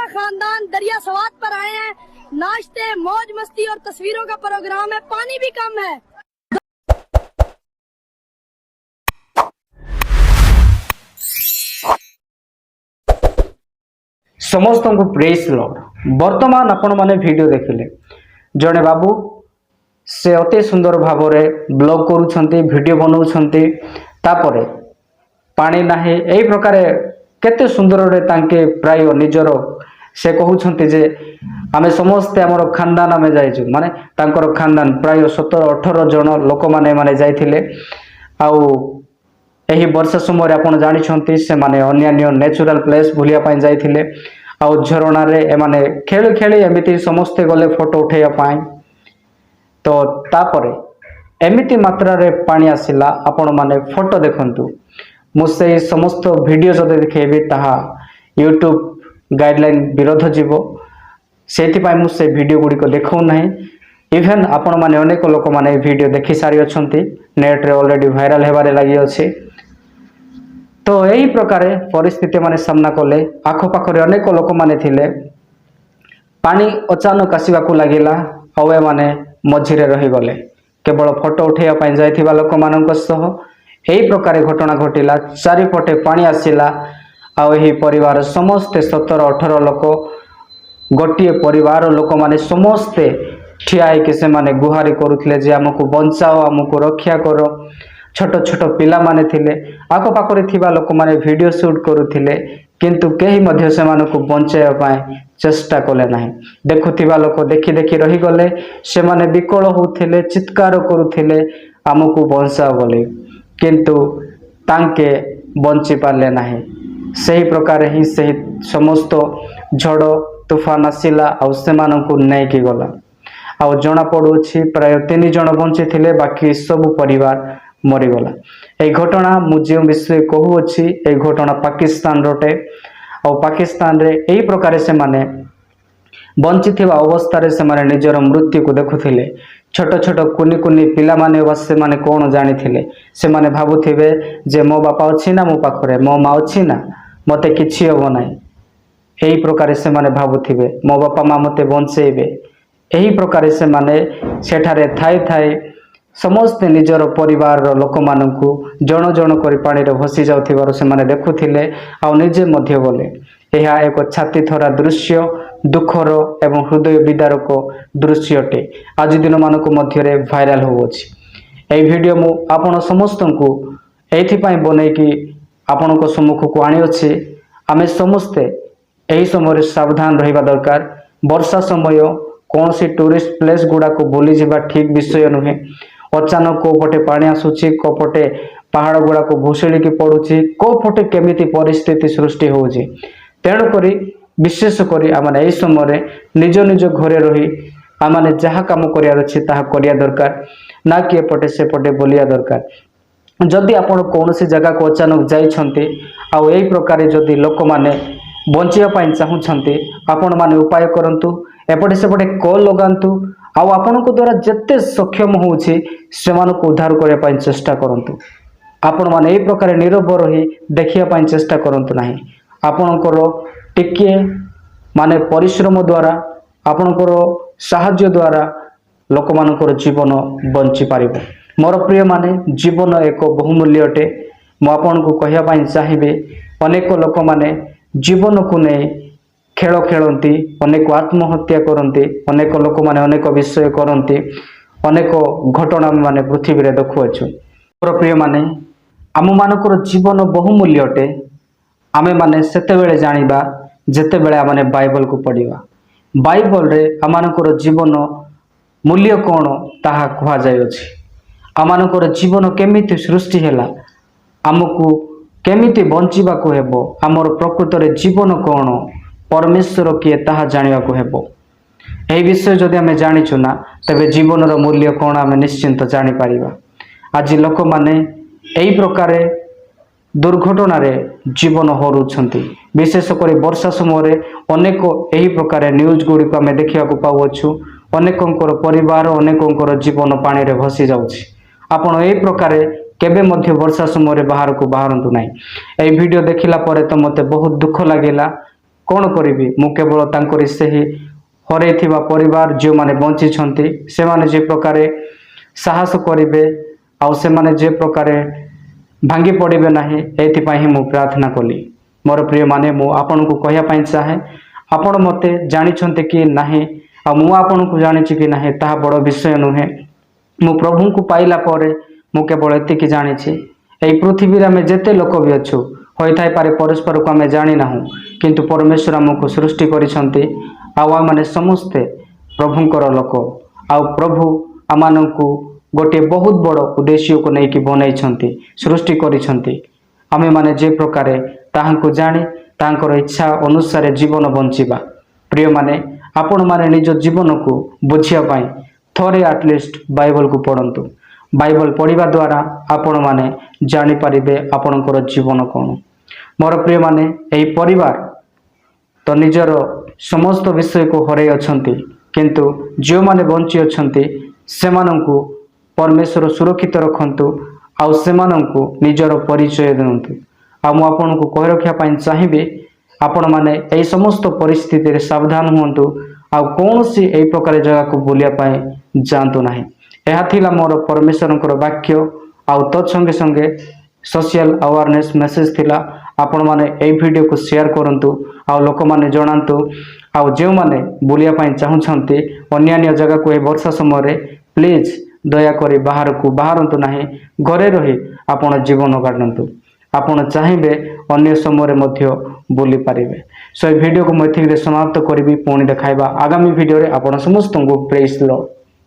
पूरा खानदान दरिया सवात पर आए हैं। नाश्ते, मौज मस्ती और तस्वीरों का प्रोग्राम है। पानी भी कम है। समस्त को प्रेज लॉर्ड। वर्तमान आपण माने वीडियो देखिले जड़े बाबू से अति सुंदर भाव में ब्लॉग करूछंती, वीडियो बनाउछंती, तापरे पानी नाही एही प्रकार केते सुंदर रे तांके प्राय निजर से कहउछंती जे आमे समस्त हमर खानदान आमे जाइछु, माने तांकर खानदान प्राय 17-18 जन लोक माने जाइथिले। आउ एही वर्षा समय आपण जानिछंती से माने अन्य नेचुरल प्लेस बुलिया पाई जाइथिले। आउ झरणा रे एमाने खेली खेली एमिति समस्त गले फोटो उठैया पाई। तो तापरे एमिति मात्रा रे पानी आसिला, आपण माने फोटो देखंतु। मुझे समस्त वीडियो जदि देखेबी ताहा यूट्यूब गाइडलाइन विरोध जीवो, सेथिपाई मु से वीडियो गुडी को देखौ नाही। इवन आपण माने अनेक लोक माने वीडियो देखि सारी अछंती, नेट रे ऑलरेडी वायरल हेबारे लागि अछि। तो यही प्रकार परिस्थिति माने सामना कले। आखो पाखरे अनेक लोक माने थिले, पानी अचानक आसीबाकू लागिला, आउ माने मझिरे रही गले। केवल फोटो उठैया पाई जाइथिबा लोक मानक सह यही प्रकार घटना घटिला। चारिपटे पानी आसिला, आउ एही परिवार समस्ते 17-18 लोक गोटे परिवार लोक माने समस्ते ठिया होइके से माने गुहारी करुथिले जे हमकु बंचाओ, हमकु रक्षा करो। छोट छोट पिला माने थिले, आको पाखरे थिबा लोक माने वीडियो शूट करुथिले, किंतु केही मध्य से मानकु बंचाइबा पाए चेष्टा कले नाही। देखुथिबा लोक देखि देखि रही गले, से माने विकल होउथिले, चित्कार करुथिले हमकु बंचाओ बोली, किंतु तांके बंची पारले नाही। सही प्रकार ही सही समस्त झड़ तूफान आसिला, आउ सेमानकु नै कि गला। आउ जना पड़ुछि प्राय 3 जन बंची थिले, बाकी सब परिवार मरीगला। ए घटना मुझे विषय कहूँ, ए घटना पाकिस्तान रोटे। और पाकिस्तान रे यही प्रकार से माने बंची थिबा अवस्था रे से माने निजर मृत्यु को देखुथिले। छोट छोट कुनी कुनी पिला माने से माने कोन जानी थिले, से माने भाबुथिबे जे मो बापा अछि ना मो पाखरे, मो माँ अछि ना, मते किछि हो नाही। यही प्रकार से माने भाबुथिबे मो बापा माँ मते बंचेबे। यही प्रकार से माने सेठारे थाई थाई समस्ते निजर परिवार लोक मानकु जण जण करी पानी रे भसी जाउथिबार से माने देखुथिले, आ निजे मध्य गले। यह एक छाती थरा दृश्य, दुखर एवं हृदय विदारक दृश्यटे आज दिन मानक मध्य भाइराल होउछि। एई वीडियो मु आपण समस्त को एथिपाई बनेकी आपण सम्मुख को आनी अछि। आमे समस्ते एही समय सावधान रहिबा दरकार। वर्षा समय कौन सी टूरिस्ट प्लेस गुड़ा को बुली जिबा ठीक विषय नुहे। अचानक को पटे पानी आसुछि, को पटे पहाड़ गुड़ा को भूसुड़ी की पड़ुछि, को पटे केमिति परिस्थिति सृष्टि होउछि। तेणु करी विशेष करी आमाने एही समय निज निज घरे रही आमाने जहा काम करियार अछि ताहा करिया दरकार, ना कि एपटे सेपटे बोलिया दरकार। जदि आपण कौनसी जगह को अचानक जाइछंती, आउ एही प्रकार जदि लोक माने बंचिया पाई चाहुछंती, आपण माने उपाय करंतु, एपटे सेपटे कॉल लगांतु, आउ आपण को द्वारा जत्ते सक्षम होउछि सेमानकु उद्धार करिया पाई चेष्टा करंतु। आपण माने एही प्रकार नीरव रही देखिया पाई चेष्टा करंतु नाही। आपणकर टिके माने परिश्रम द्वारा, आपणकर साहाय्य द्वारा लोक मानकर जीवन बंची पारिबो। मोर प्रिय माने जीवन एक बहुमूल्य अटे। मु आपनको कहिया पाई चाहिबे, अनेक लोक माने जीवन को नै खेल खेलती, अनेक आत्महत्या करती, अनेक लोक माने अनेक विषय करती, अनेक घटना माने पृथ्वी रे देखुअछु। मोर प्रिय माने आम मानकर जीवन बहुमूल्य अटे। आमे माने सेतेबेले जानिबा जेतेबेले आमाने बाइबल को पढ़िबा। बाइबल रे आमानकर जीवन मूल्य कोन ताहा कहा जाय अछि। आमानकर जीवन केमिति सृष्टि हैला, आमको केमिति बंचिबा को हेबो, आमर प्रकृत रे जीवन कोन, परमेश्वर किए ताहा जानिबा को हेबो। एही विषय जदि आमे जानिछु ना, तबे जीवन रो मूल्य कोन आमे निश्चिंत जानि परिबा। आज लोक माने एही प्रकार दुर्घटना रे जीवन हरुछंती। विशेष कर वर्षा समय अनेक एही प्रकार न्यूज गुडी को आमे देखिया को पाउछु। अनेकंकर परिवार, अनेकंकर जीवन पानी रे भसी जाउछि। आपण एही प्रकार केबे मध्य वर्षा समय बाहर को बाहरंतु नाही। एही वीडियो देखिला परे तो मते बहुत दुख लागिला। कौन करी मु केवल तांकरी सही हरैथिबा परिवार जो माने बंची छंती से माने जे प्रकार साहस करिवे आउ से माने जे प्रकार भांगी पड़े ना एथि मु प्रार्थना कली। मोर प्रिय माने मु आपन को कहया पाई चाहे आपण मते जानिछंते कि नाही आ मु आपन को जानिछि कि नाही ताहा बड़ विषय नुहे। मु प्रभु को पाइला परे मु केवल एतिकी जानिछि एई पृथ्वी रे में जेते लोक भी अछु होई थाई पारे परस्पर को आमे जानि नाहु किंतु परमेश्वर हमको सृष्टि करिसंती आउ माने समस्ते प्रभुंकर लोक आउ प्रभु आमानंकु गोटे बहुत बड़ उद्देश्य को लेकिन बनई सृष्टि करिसंती आमे माने जे प्रकार ताहांको जानी तांकर इच्छा अनुसार जीवन बंचिबा। प्रिय माने आपण माने निज जीवन को बुझिया पाई थोड़े एटलिस्ट बाइबल को पढ़ंतु। बाइबल पढ़िबा द्वारा आपण माने जानि परिबे आपणकर जीवन कोन। मोर प्रिय माने एही परिवार तो निजर समस्त विषय को हरै अछंती किंतु जो माने बंची अछंती सेमानंकु परमेश्वर सुरक्षित रखंतु आउ सेमानंकु निजर परिचय दियंतु। आ मु आपनको कहि रखिया पाई चाहिबे आपण माने एई समस्त परिस्थिति रे सावधान हुंतु आउ कोनोसी एई प्रकार जगह को बोलिया पाई जानतु नाही। एहा थिला मोर परमेश्वरंकर वाक्य आउ तत् संगे संगे सोशल अवेयरनेस मेसेज थिला। आपण माने एई वीडियो को शेयर करंतु आउ लोक माने जणांतु आउ जे माने बोलिया पाई चाहुछंती अन्य जगह को ए वर्षा समय रे प्लीज दया करी बाहर को बाहरंतु नाही घरे रही आपण जीवन काटंतु। आपण चाहिए अन्य समय मध्य बोली पारिबे। सो वीडियो को मैं समाप्त करी पुणी देखाइबा आगामी वीडियो रे आपण समस्त को प्रेज लॉर्ड।